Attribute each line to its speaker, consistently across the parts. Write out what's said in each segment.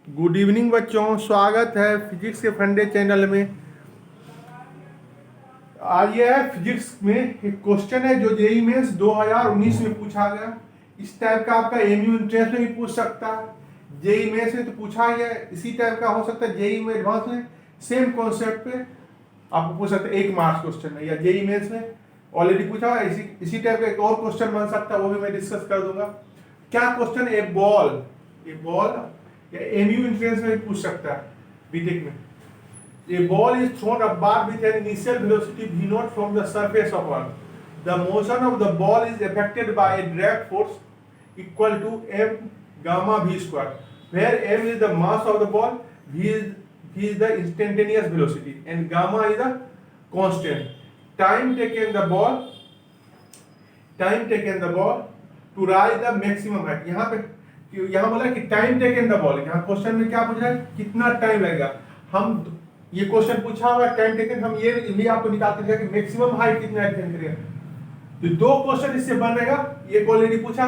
Speaker 1: Good evening बच्चों, स्वागत है फिजिक्स के फंडे चैनल में। आज ये है फिजिक्स में एक क्वेश्चन है जो जेईई मेंस 2019 में पूछा गया। इस टाइप का आपका एमयू एंट्रेंस में भी पूछ सकता है, जेईई मेंस में तो पूछा ही है। इसी टाइप का हो सकता है जेईई में एडवांस में, सेम कॉन्सेप्ट पे आपको पूछ सकता है 1 मार्क्स क्वेश्चन में, या जेईई मेंस में ऑलरेडी पूछा है। इसी टाइप का एक और क्वेश्चन बन सकता है, वो भी मैं डिस्कस कर दूंगा। क्या क्वेश्चन, ए बॉल या एमयू एंट्रेंस में भी पूछ सकता है बीटेक में। A ball is thrown apart with an initial velocity v0 from the surface of Earth. The motion of the ball is affected by a drag force equal to m gamma v square, where m is the mass of the ball, v is the instantaneous velocity, and gamma is the constant. Time taken the ball to rise the maximum height. यहाँ बोला कि time taken the ball. यहाँ question में क्या पूछ रहा है, कितना टाइम लगेगा। हम ये क्वेश्चन पूछा हुआ टाइम टेकन, हम ये भी आपको निकालते हैं कि मैक्सिमम हाइट कितना अटेन करेगा। तो 2 क्वेश्चन इससे बनेगा। ये ऑलरेडी पूछा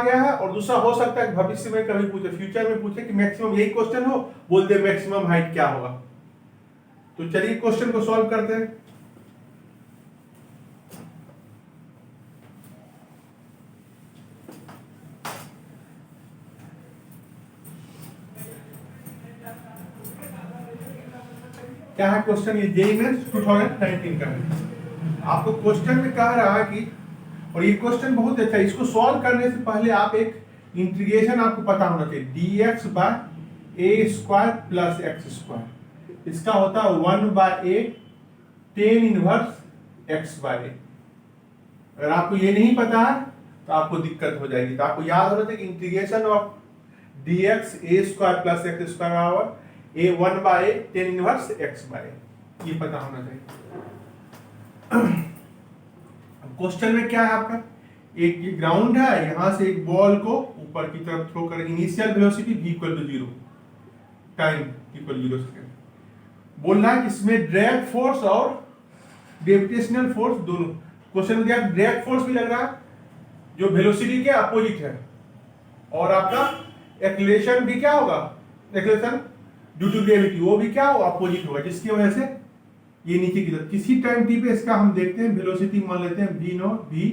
Speaker 1: गया है, और दूसरा हो सकता है भविष्य में कभी पूछे, फ्यूचर में पूछे कि मैक्सिमम, यही क्वेश्चन हो, बोलते मैक्सिमम हाइट क्या होगा। तो चलिए क्वेश्चन को सॉल्व करते हैं। क्या है क्वेश्चन, ये जेईई मेंस 2019 का है। आपको क्वेश्चन में कह रहा है कि, और ये क्वेश्चन बहुत अच्छा है, इसको सॉल्व करने से पहले आप एक इंटीग्रेशन आपको पता होना चाहिए। dx बाय ए स्क्वायर प्लस एक्स स्क्वायर, इसका होता है 1 बाय ए टेन इनवर्स एक्स बाय ए। अगर आपको ये नहीं पता है तो आपको दिक्कत हो जाएगी। तो आपको याद होना चाहिए कि integration of dx a square plus x square बराबर a 1 by tan inverse x by, ये पता होना चाहिए। क्वेश्चन में क्या है आपका, एक ये ग्राउंड है, यहां से एक बॉल को ऊपर की तरफ थ्रो कर, initial velocity v equal to 0, time equal 0 second. बोल रहा है कि इसमें ड्रैग फोर्स और ग्रेविटेशनल फोर्स दोनों। क्वेश्चन में दिया ड्रैग फोर्स भी लग रहा है जो वेलोसिटी के अपोजिट है, और आपका एक्सेलरेशन भी क्या होगा, एक्सेलरेशन ड्यू टू ग्रेविटी, वो भी क्या होगा, अपोजिट होगा, जिसकी वजह से ये नीचे की तरफ किसी टाइम टी पे इसका हम देखते हैं वेलोसिटी मान लेते हैं v0,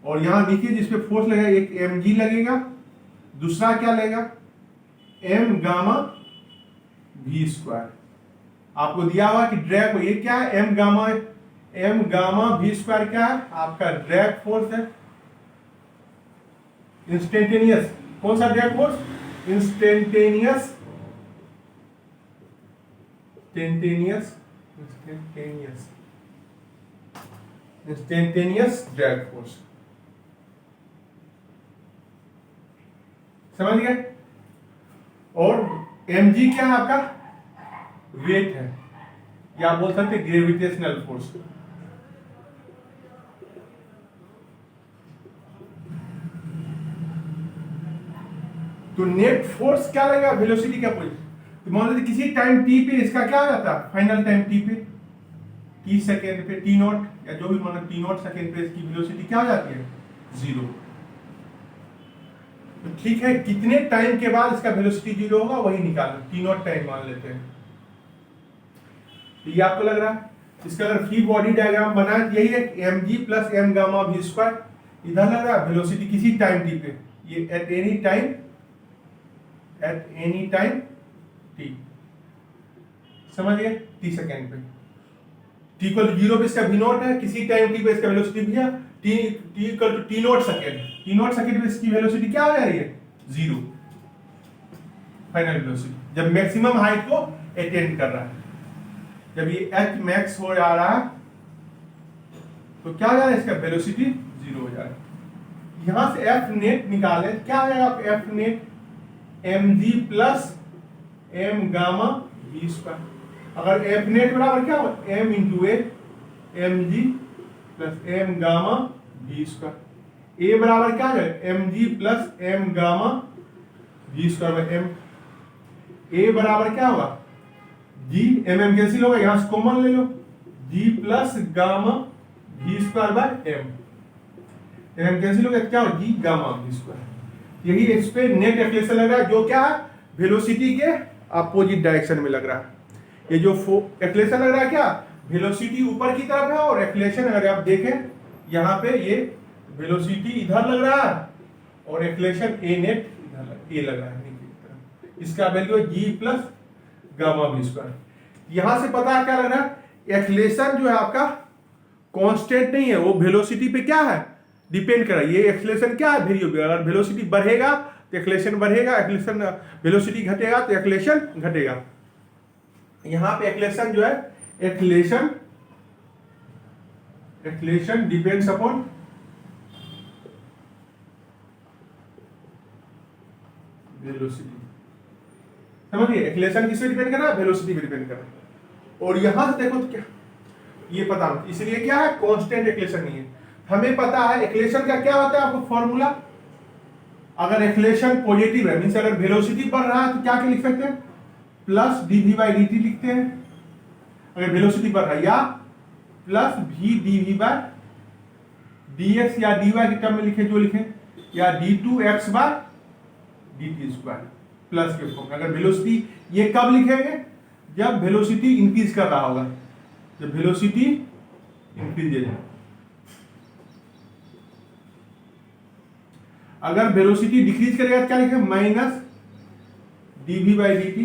Speaker 1: और यहां नीचे जिसपे फोर्स लगेगा एक mg लगेगा, दूसरा क्या लगेगा m गामा v स्क्वायर। आपको दिया हुआ कि ड्रैग, ये क्या है m गामा v स्क्वायर, क्या है आपका ड्रैग फोर्स है, इंस्टेंटेनियस। कौन सा drag force, instantaneous drag force, समझ गए। और mg क्या है आपका, वेट है, या आप बोल सकते ग्रेविटेशनल फोर्स। तो नेट फोर्स क्या लगेगा, वेलोसिटी का पोजीशन। तो मान लीजिए किसी टाइम t पे इसका क्या आ जाता है, फाइनल टाइम t पे, t सेकेंड पे, t नॉट या जो भी मान t नॉट सेकेंड पे इसकी वेलोसिटी क्या हो जाती है, 0। तो ठीक है, कितने टाइम के बाद इसका वेलोसिटी 0 होगा वही निकालना, t नॉट टाइम मान लेते हैं। तो ये आपको लग रहा है, इसका अगर फ्री बॉडी डायग्राम बना है, यही है mg plus m gamma v square. इधर लग रहा है वेलोसिटी किसी टाइम t पे, ये एट एनी टाइम t, समझ गए, t सेकेंड पे, t इक्वल टू 0 पे इसका v0 है, किसी टाइम t पे इसका वेलोसिटी भी है t equal to t naught second. t naught second पे इसकी वेलोसिटी क्या हो जा रही है, 0, फाइनल वेलोसिटी, जब मैक्सिमम हाइट को अटेंड कर रहा है। जब ये h मैक्स हो जा रहा है तो क्या हो जा रहा है, इसका वेलोसिटी 0 हो जा रहा है। यहां से f नेट निकाले, क्या हो जाएगा f net, mg plus m gamma v square. अगर f नेट बराबर क्या हो, m into A mg plus m gamma v square. a बराबर क्या है, mg plus m gamma v square by m। a बराबर क्या होगा, g, m कैंसिल होगा, यहां से कॉमन ले लो, g plus gamma v square by m। Cancel हो गया, क्या हो, g गामा v स्क्वायर। यही इस पे नेट एक्सेलरेशन लग रहा है, जो क्या है वेलोसिटी के अपोजिट डायरेक्शन में लग रहा है। ये जो एक्सेलरेशन लग रहा है क्या वेलोसिटी ऊपर की तरफ है, और एक्सेलरेशन अगर आप देखें यहाँ पे ये वेलोसिटी इधर लग रहा है और एक्सेलरेशन ए नेट इधर लग रहा है नीचे की तरफ। इसका वैल्यू है जी प्लस गामा वी स्क्वायर। यहां से पता है क्या लग रहा है एक्सेलरेशन जो है आपका कांस्टेंट नहीं है, वो वेलोसिटी पे क्या है डिपेंड कर रहा है। ये एक्सेलरेशन क्या है वेरिएबल, अगर वेलोसिटी बढ़ेगा तो एक्सेलरेशन बढ़ेगा, एक्सेलरेशन वेलोसिटी घटेगा तो एक्सेलरेशन घटेगा। यहां पे एक्सेलरेशन जो है एक्सेलरेशन डिपेंड्स अपॉन वेलोसिटी। समझिए एक्सेलरेशन किस पे डिपेंड कर रहा है वेलोसिटी पे डिपेंड कर रहा है। और यहां से देखो तो क्या ये पता नहीं, इसलिए क्या है कांस्टेंट एक्सेलरेशन नहीं है। हमें पता है एक्सेलरेशन का क्या होता है आपको फॉर्मूला, अगर एक्सेलरेशन पॉजिटिव है मींस अगर वेलोसिटी बढ़ रहा है तो क्या लिख सकते हैं प्लस dv/dt लिखते हैं अगर वेलोसिटी बढ़ रहा है, या प्लस v dv/dx या dy के टर्म में लिखे जो लिखे, या d2x/dt स्क्वायर प्लस के फॉर्म। अगर वेलोसिटी ये कब लिखेंगे जब वेलोसिटी इंक्रीज कर रहा होगा, जब वेलोसिटी इंक्रीज है। अगर वेलोसिटी डिक्रीज करेगा तो क्या लिखेंगे माइनस dv/dt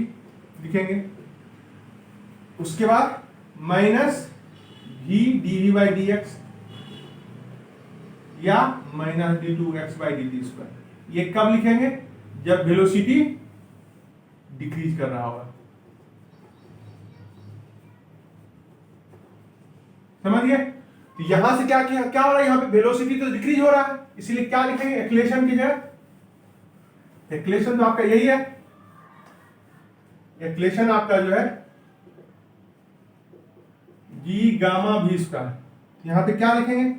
Speaker 1: लिखेंगे, उसके बाद माइनस v dv/dx या माइनस d2x/dt स्क्वायर। ये कब लिखेंगे जब वेलोसिटी डिक्रीज कर रहा होगा। समझिए तो यहां से क्या हो रहा है, यहां पे वेलोसिटी तो डिक्रीज हो रहा है, इसीलिए क्या लिखेंगे एक्सेलरेशन की जगह, एक्सेलरेशन तो आपका यही है, एक्सेलरेशन आपका जो है जी गामा वी स्क्वायर। यहां पे क्या लिखेंगे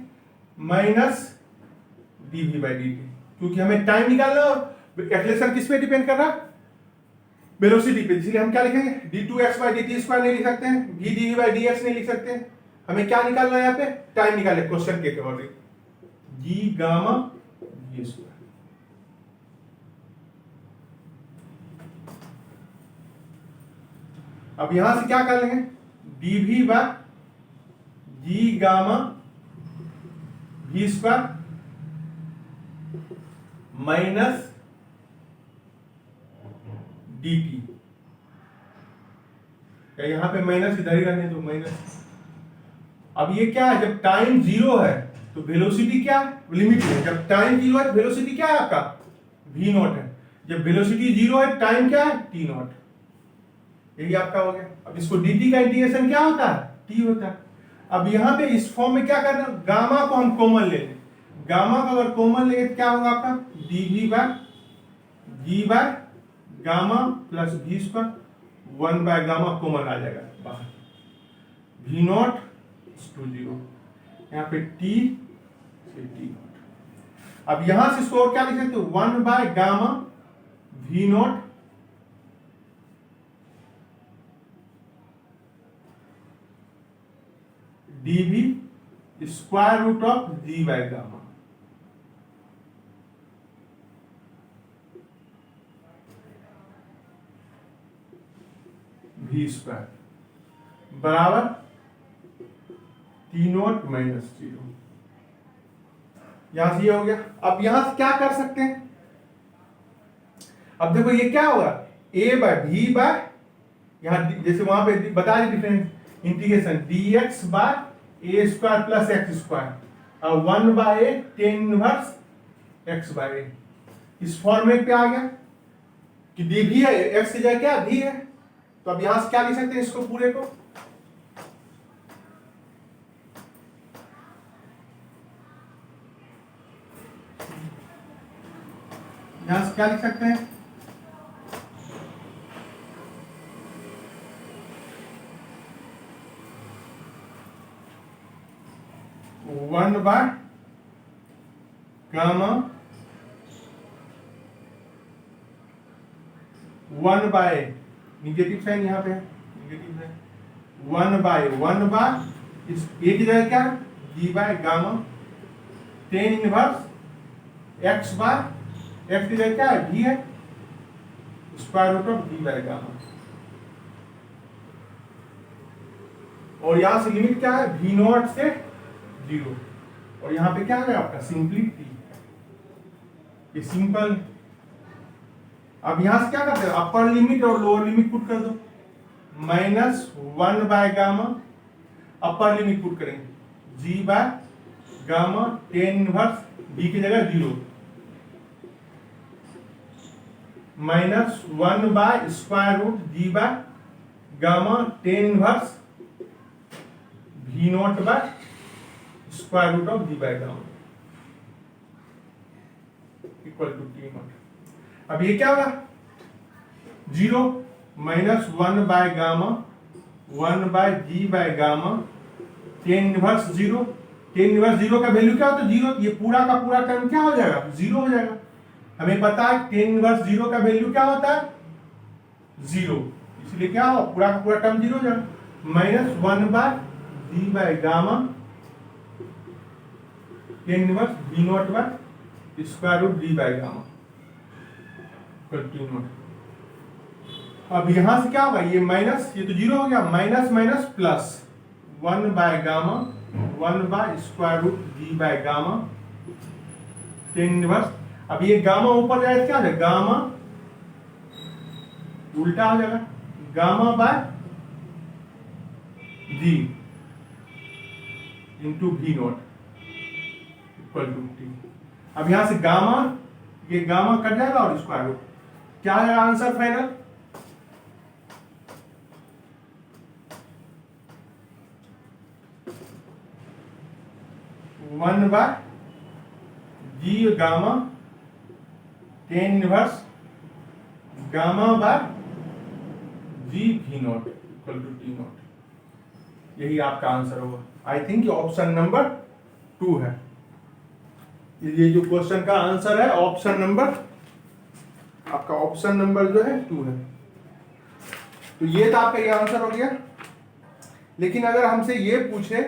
Speaker 1: माइनस dv/dt, क्योंकि हमें टाइम निकालना, एक्सेलरेशन किस पे डिपेंड कर रहा है वेलोसिटी पे, इसलिए हम क्या लिखेंगे d2x/dt स्क्वायर नहीं लिख सकते हैं, v dv/dx नहीं लिख सकते हैं, हमें क्या निकालना है यहाँ पे टाइम निकाले क्वेश्चन के according g gamma v square. अब यहां से क्या कर लेंगे dv/जी gamma v square minus dt, या यहां पे माइनस इधर ही रहने दो माइनस। अब ये क्या है जब टाइम जीरो है तो वेलोसिटी क्या लिमिट है, जब टाइम जीरो है तो वेलोसिटी क्या है आपका v नॉट है, जब वेलोसिटी जीरो है टाइम क्या है t नॉट, यही आपका हो गया। अब इसको dt का इंटीग्रेशन क्या होता है t होता है। अब यहां पे इस फॉर्म में क्या करना, गामा को हम कॉमन ले लें, गामा को अगर कॉमन लेंगे तो क्या होगा आपका dv/g gamma plus v square 1/गामा कॉमन आ जाएगा बाहर, v नॉट टू 0, यहाँ पे t से t नॉट। अब यहां से इसको और क्या लिख सकते हो 1/गामा v naught dv square root of g/गामा। v स्क्वायर बराबर t नॉट माइनस 0। यहां से ये हो गया। अब यहां से क्या कर सकते हैं, अब देखो ये क्या होगा a/v यहां जैसे वहां पे बता दें difference integration dx/a square plus x square और 1/a tan इनवर्स x/a। इस फॉर्मेट पे आ गया कि dv है x की जगह क्या v है, तो अब यहां से क्या लिख सकते हैं इसको पूरे को यहां से क्या लिख सकते हैं 1/गामा 1/, निगेटिव साइन यहाँ पे है, निगेटिव है 1/1 इस ए की जगह क्या g/गामा tan इनवर्स x/a एक्स की जगह क्या है, भी है, square root of d by gamma. और यहां से लिमिट क्या है, भी नॉट से 0, और यहां पे क्या है आपका सिंपली टी, ये सिंपल। अब यहां से क्या करते हैं, अपर लिमिट और लोअर लिमिट पुट कर दो, -1 by gamma, upper limit put करेंगे g by gamma, tan inverse B की जगह 0, -1 by square root g by gamma, tan inverse v naught by square root of g by gamma equal to t naught. अब ये क्या होगा, 0 -1 by gamma 1 by g by gamma, tan inverse 0, tan inverse 0 का value क्या होता है 0, ये पूरा का पूरा टर्म क्या हो जाएगा 0 हो जाएगा। हमें पता है टेन इनवर्स 0 का वैल्यू क्या होता है 0, इसलिए क्या हो पूरा का पूरा टर्म 0 हो जाएगा, -1 by g by gamma, tan inverse b naught by square root d by gamma equal naught. अब यहां से क्या होगा, ये माइनस, ये तो 0 हो गया, minus minus plus 1 by gamma 1 by square root d by gamma, tan inverse. अब ये गामा ऊपर जाएगा क्या है, गामा उल्टा हो जाएगा, गामा बाय जी इंटू भी नॉट इक्वल टू टी। अब यहां से गामा, ये गामा कट जाएगा और स्क्वायर रूट, क्या है answer final, one by g gamma tan inverse gamma by g v naught equal to t naught. यही आपका आंसर होगा। आई थिंक ये ऑप्शन नंबर 2 है, ये जो क्वेश्चन का आंसर है ऑप्शन नंबर, आपका ऑप्शन नंबर जो है 2 है। तो ये तो आपका ये आंसर हो गया। लेकिन अगर हमसे ये पूछे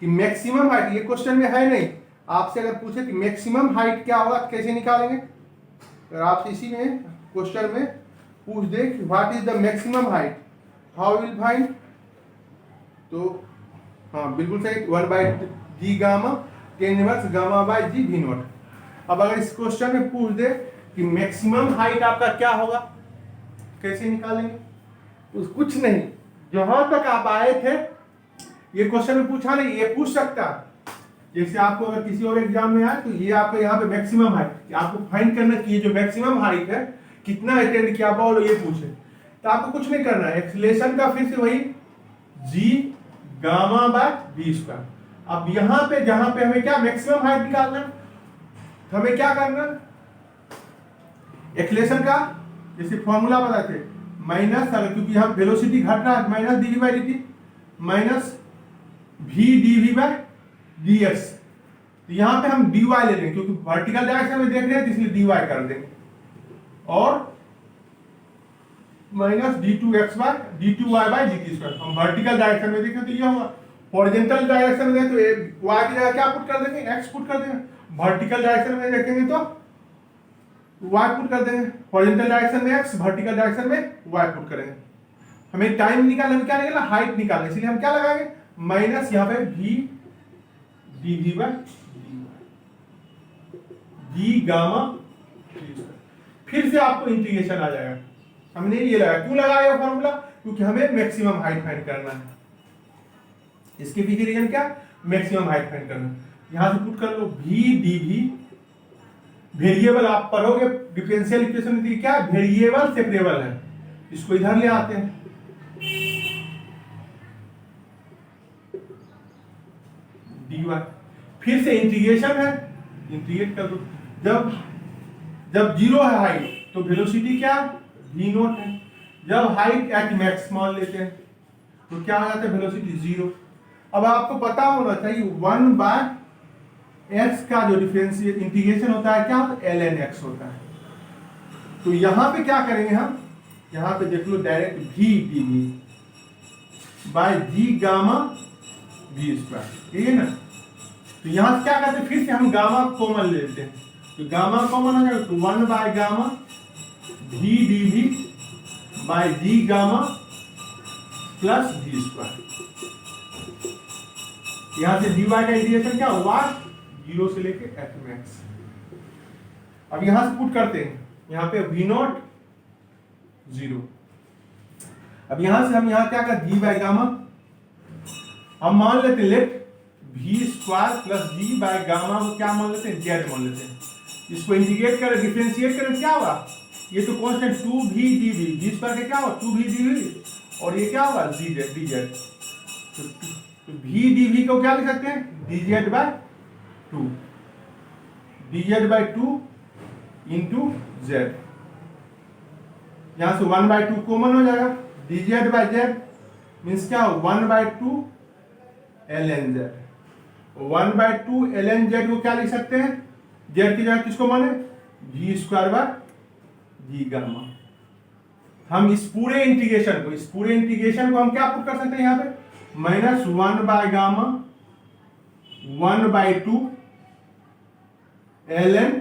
Speaker 1: कि मैक्सिमम हाइट, ये क्वेश्चन में है नहीं, आपसे अगर पूछे कि मैक्सिमम हाइट क्या होगा कैसे निकालेंगे, अगर आपसे इसी में क्वेश्चन में पूछ दे कि what is the maximum height, how will find, तो हाँ बिल्कुल सही, 1 by g gamma tan inverse gamma by g v naught. अब अगर इस क्वेश्चन में पूछ दे कि मैक्सिमम हाइट आपका क्या होगा, कैसे निकालेंगे, कुछ नहीं, जहां तक आप आए थे ये क्वेश्चन में पूछा नहीं, ये पूछ सकता, जैसे आपको अगर किसी और एग्जाम में आए तो ये आपको यहाँ पे मैक्सिमम हाइट, आपको फाइंड करना कि ये जो मैक्सिमम हाइट है कितना अटेंड किया हुआ और ये पूछे, तो आपको कुछ नहीं करना है, एक्सलेशन का फिर से वही g gamma by b square. अब यहां पे जहां पे हमें क्या मैक्सिमम हाइट निकालना है, तो हमें क्या करना, एक्सलेशन का जैसे फॉर्मूला बताते माइनस, अगर क्योंकि यहाँ वेलोसिटी घट रहा है minus d v by d t minus v d v by d x, तो यहाँ पे हम डी वाई ले लेंगे क्योंकि वर्टिकल डायरेक्शन में देख रहे हैं तो इसलिए डी वाई कर देंगे, और minus d two x by d two y by d t square. हम वर्टिकल डायरेक्शन में देखें तो ये होगा, हॉरिजॉन्टल डायरेक्शन में देखें तो वाई की जगह क्या पुट कर देंगे, एक्स पुट कर देंगे, वर्टिकल डायरेक्शन में देखेंगे तो वाई पुट कर देंगे, हॉरिजॉन्टल डायरेक्शन में एक्स, वर्टिकल डायरेक्शन में वाई पुट करेंगे। हमें टाइम निकालना, क्या निकालना, हाइट निकालना, इसलिए हम क्या लगाएंगे माइनस यहाँ पे भी d v by g gamma, फिर से आपको इंटीग्रेशन आ जाएगा। हमने ये लगाया, क्यों लगाया फॉर्मूला, क्योंकि हमें मैक्सिमम हाइट फाइंड करना है, इसके पीछे रीजन क्या, मैक्सिमम हाइट फाइंड करना। यहां से पुट कर लो भी डी वी, वेरिएबल आप पढ़ोगे डिफरेंशियल इक्वेशन में क्या है, वेरिएबल सेपरेबल है, इसको इधर ले आते हैं, डी वाई, फिर से इंटीग्रेशन है, इंटीग्रेट कर दो, जब 0 है हाइट तो वेलोसिटी क्या v नॉट है, जब हाइट एट मैक्स मान लेते हैं तो क्या आ जाता है वेलोसिटी 0। अब आपको पता होना चाहिए 1 बाय एक्स का जो डिफरेंशियल इंटीग्रेशन होता है क्या होता है, ln x होता है। तो यहां पे क्या करेंगे हम, यहां पे देख लो direct v dv by g gamma v square, ठीक है ना। तो यहां से क्या करते हैं, फिर से हम गामा कॉमन ले लेते हैं, तो गामा कॉमन हो जाएगा, तो 1 by gamma v d v by g gamma plus v square. यहां से dy का इंटीग्रेशन क्या होगा, 0 से लेके एच मैक्स। अब यहां से पुट करते हैं, यहां पे v नॉट 0। अब यहां से हम यहां क्या कर जी बाय गामा, हम मान लेते हैं let v square plus g by gamma को क्या मान लेते हैं, जेड मान लेते हैं। इसको इंटीग्रेट करें, डिफरेंशिएट करें, क्या होगा, ये तो constant 2v dv, v square का क्या होगा 2v dv, और ये क्या होगा dz। तो v dv को क्या लिख सकते हैं, dz by 2, dz by 2 into z। यहां से 1/2 कॉमन हो जाएगा, dz बाय z मीन्स क्या हो 1/2 ln z। 1/2 ln z को क्या लिख सकते हैं, z की जगह किसको माने, v square by g gamma. हम इस पूरे इंटीग्रेशन को हम क्या पुट कर सकते हैं, यहां पे -1 by gamma 1/2 ln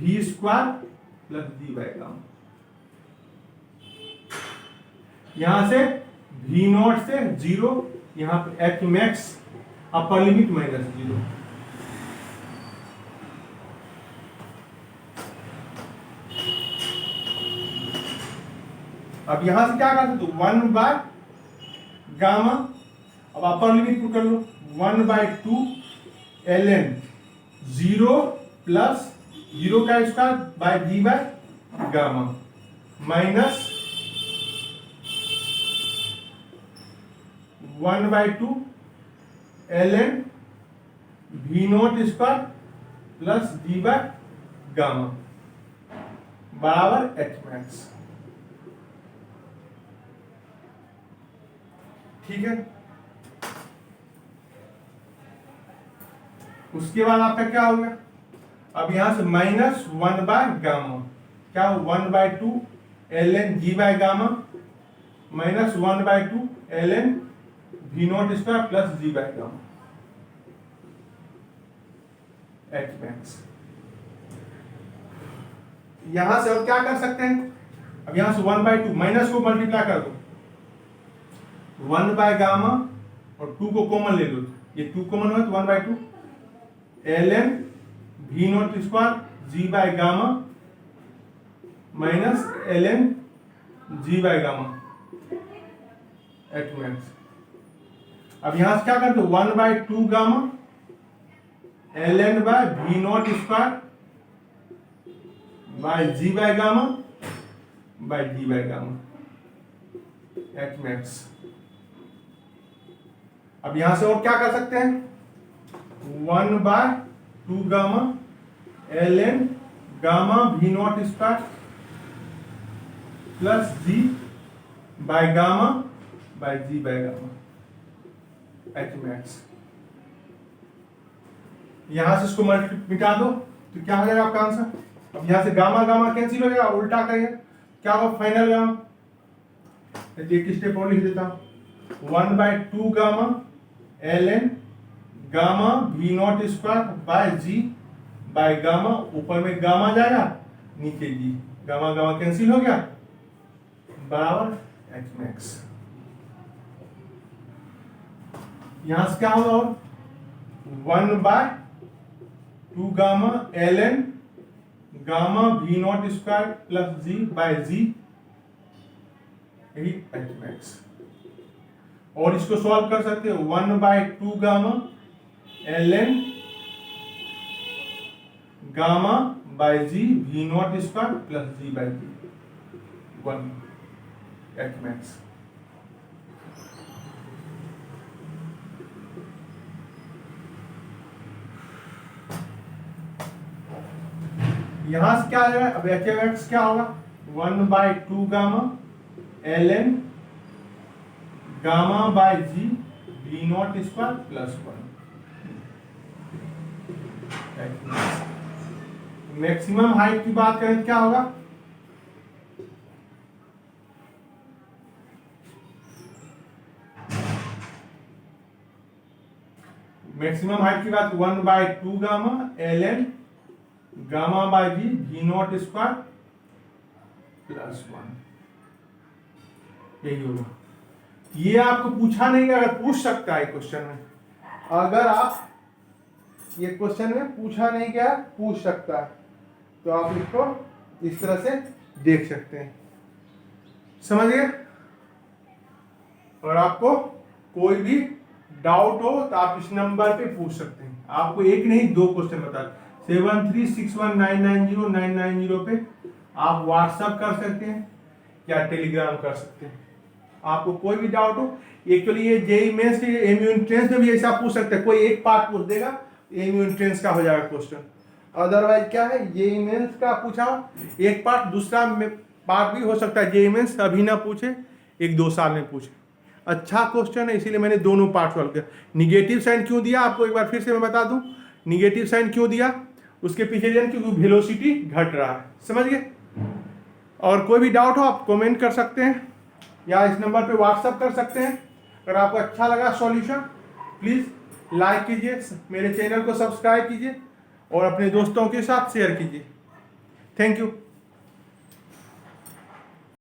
Speaker 1: v square plus g by gamma. यहां से v नॉट से 0, यहां पे एच मैक्स अपर लिमिट -0। अब यहां से क्या कर सकते हो 1 बाय गामा, अब अपर लिमिट पुट कर लो 1/2 ln 0 प्लस 0 का square by g by gamma minus 1/2 ln v naught square plus g by gamma बराबर एच मैक्स। ठीक है, उसके बाद आपका क्या हो गया, अब यहां से -1 बाय गामा क्या हो 1/2 ln g by gamma minus 1/2 ln v naught square plus g by gamma h max. यहां से अब क्या कर सकते हैं, अब यहां से 1/2 माइनस को मल्टीप्लाई कर दो, 1 बाय गामा और 2 को कॉमन ले लो, ये 2 कॉमन हो तो 1/2 ln v naught square g by gamma minus ln g by gamma h max. अब यहां से क्या करते हो 1/2 gamma ln by v naught square by g by gamma by d by gamma h max. अब यहां से और क्या कर सकते हैं 1/2 gamma ln gamma v naught square plus g by gamma by g by gamma h max. यहां से इसको मिटा दो तो क्या हो जाएगा आपका आंसर। अब यहां से गामा गामा कैंसिल हो जाएगा, उल्टा करिए क्या होगा फाइनल गामा, एक स्टेप और लिख देता हूं 1/2 gamma ln gamma v naught square by g by gamma, ऊपर में गामा जाएगा नीचे g, गामा गामा कैंसिल हो गया बराबर एच मैक्स। यहां से क्या होगा और 1/2 gamma ln gamma v naught square plus g by g, यही एच मैक्स। और इसको सॉल्व कर सकते हो 1/2 gamma ln gamma by g v naught square plus g by g 1 h max. यहां से क्या आ जाएगा, अब एच एक्स क्या होगा 1/2 gamma ln gamma by g v naught square plus 1। Maximum height की बात करें क्या होगा, मैक्सिमम हाइट की बात 1/2 gamma ln gamma by g g naught square plus 1, यही होगा। ये आपको पूछा नहीं, अगर पूछ सकता है क्वेश्चन में, अगर आप ये क्वेश्चन में पूछा नहीं गया, पूछ सकता है, तो आप इसको इस तरह से देख सकते हैं, समझ गए। और आपको कोई भी डाउट हो तो आप इस नंबर पे पूछ सकते हैं। आपको एक नहीं 2 क्वेश्चन बता, 7361990990 पे आप व्हाट्सएप कर सकते हैं या टेलीग्राम कर सकते हैं। आपको कोई भी डाउट हो, एक्चुअली ये जेईई मेंस के एमयू एंट्रेंस में भी ऐसा पूछ सकते हैं, कोई एक पार्ट पूछ देगा, एमयू एंट्रेंस का हो जाएगा क्वेश्चन। अदरवाइज क्या है, जेईई मेंस का पूछा एक पार्ट, दूसरा पार्ट भी हो सकता है जेईई मेंस अभी ना पूछे, 1-2 साल में पूछे। अच्छा क्वेश्चन है, इसीलिए मैंने दोनों पार्ट सॉल्व किया। निगेटिव साइन क्यों दिया आपको एक बार फिर से मैं बता दूं, निगेटिव साइन क्यों दिया, उसके पीछे रीजन क्योंकि वेलोसिटी घट रहा है, समझ गए। और कोई भी डाउट हो आप कमेंट कर सकते हैं या इस नंबर पे व्हाट्सअप कर सकते हैं। अगर आपको अच्छा लगा सॉल्यूशन, प्लीज़ लाइक कीजिए, मेरे चैनल को सब्सक्राइब कीजिए और अपने दोस्तों के साथ शेयर कीजिए। Thank you.